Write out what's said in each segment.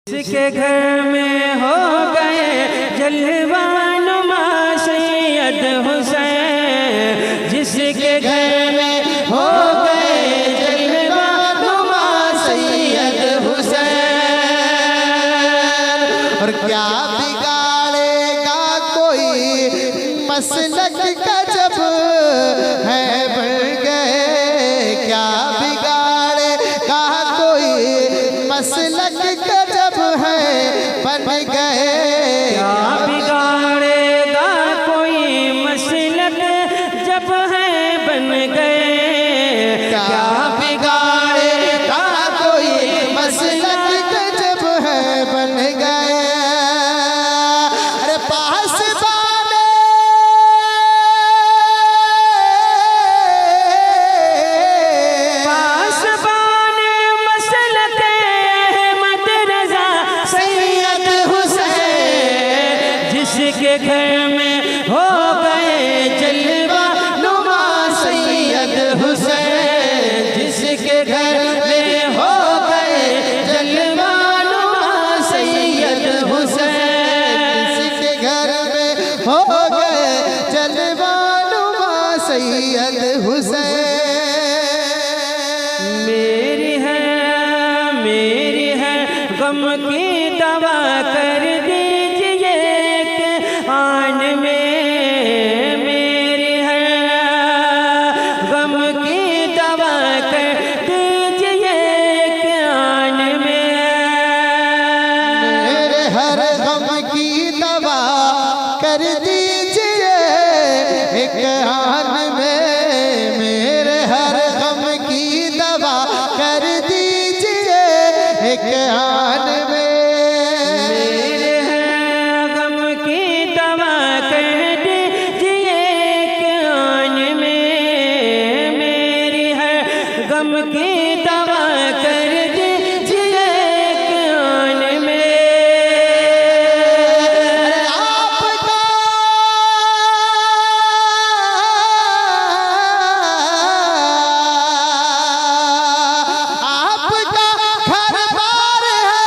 जिसके घर में हो गए जलवानुमा सैयद हुसैन, जिसके घर में हो गए जलवानुमा सैयद हुसैन। और क्या बिगाड़ेगा कोई मसलक का जब है बढ़ गए, क्या बिगाड़ेगा कोई मसलक का जब है बन गए, क्या बिगाड़ेगा कोई मसलक जब है बन गए, क्या बिगाड़ेगा कोई मसलक का जब है बन गए। अरे पास वाले पासबाने मसलक अहमद रज़ा सैयद हुसैन, जिसके घर में हो गए जलवा नुमा सैयद हुसैन, जिसके घर में हो गए जलवा नुमा सैयद हुसैन। किसी घर में हो गए जलवानुमा सैयद हुसैन। मेरी है गम की दवा कर दीजिए कि आन में, मेरी है गम की दवा कर दीजिए कि आन में, मेरे हर गम की दवा कर दीजिए एक आन में, मेरे हर गम की दवा कर दीजिए एक आन में। मेरे है गम की दवा कर दीजिए कि आन में, मेरी है गम की दवा कर दीजिए कि आन में। आपका घर बार है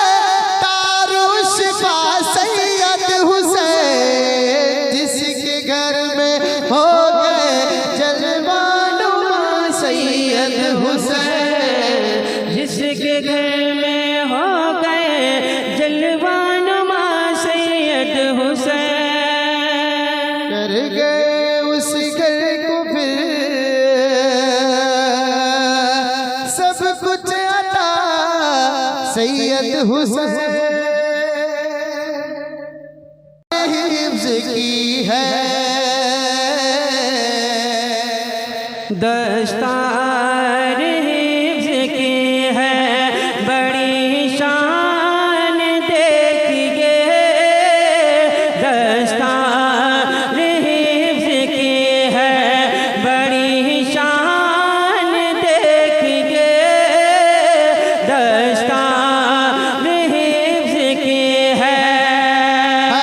तारुश का सैयद हुसैन, जिसके घर में हो गए जलवानुमा सैयद हुसैन, जिसके घर में हो गए जलवानुमा सैयद हुसैन। कर गए उस घर को फिर सब कुछ अता सैयद हुसैन। हिफ्ज़ की है दस्तार हिफ्ज़ की है बड़ी शान देखिए, दस्तार हिफ्ज़ की है बड़ी शान देखिए, दस्तार हिफ्ज़ की है,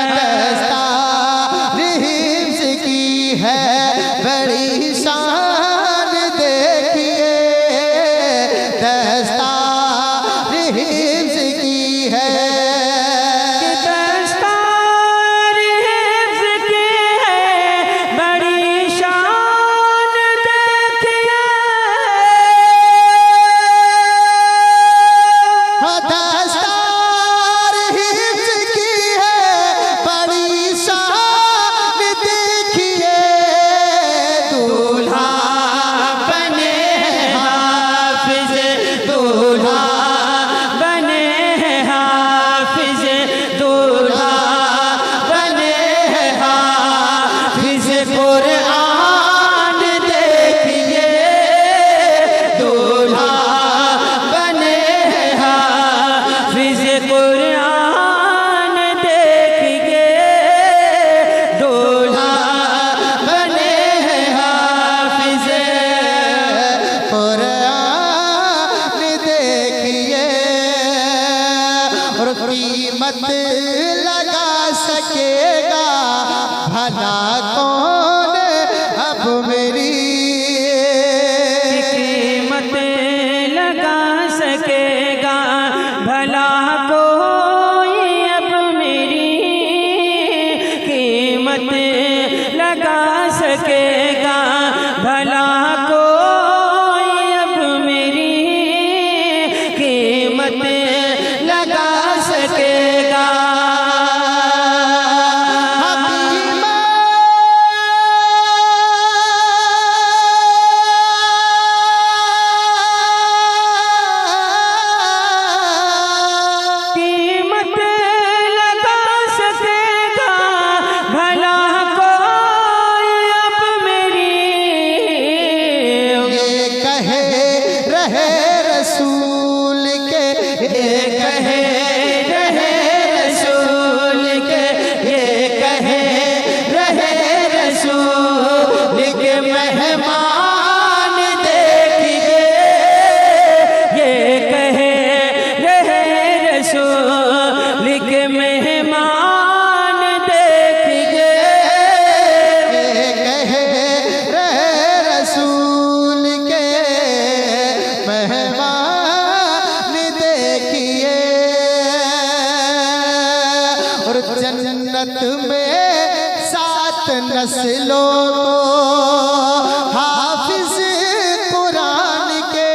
दस्तार हिफ्ज़ की है बड़ी शान देखिए, दस्तार हिफ्ज़ की है। दस्तार हिफ्ज़ की है बड़ी शान देखिए, दस्तार हिफ्ज़ की है बड़ी शान देखिए, दूल्हा बने हाफिज़, दूल्हा बने हाफिज़, दूल्हा बने हाफिज़ कुरआन देखिए, दूल्हा बने हाफिज़ कुरआन देखिए, दूल्हा बने हाफिज़। कुरान देखिए, और कीमत लगा सकेगा भला कौन अब मेरी, कीमत लगा सकेगा भला को जन्नत में 7 नस्लों को हाफिज कुरान के,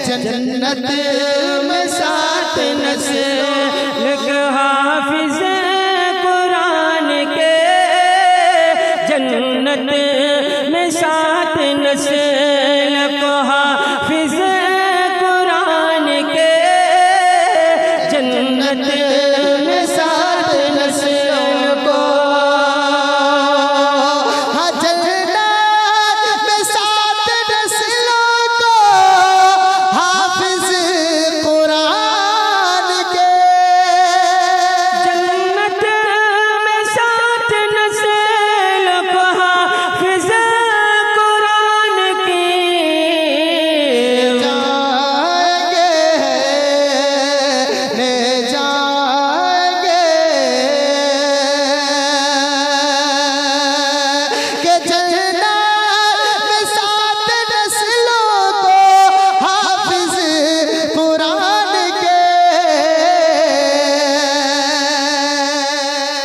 जन्नत में 7 नस्ल के हाफिज कुरान के, जन्नत में 7 नस्ल को हाफिज कुरान के, जन्नत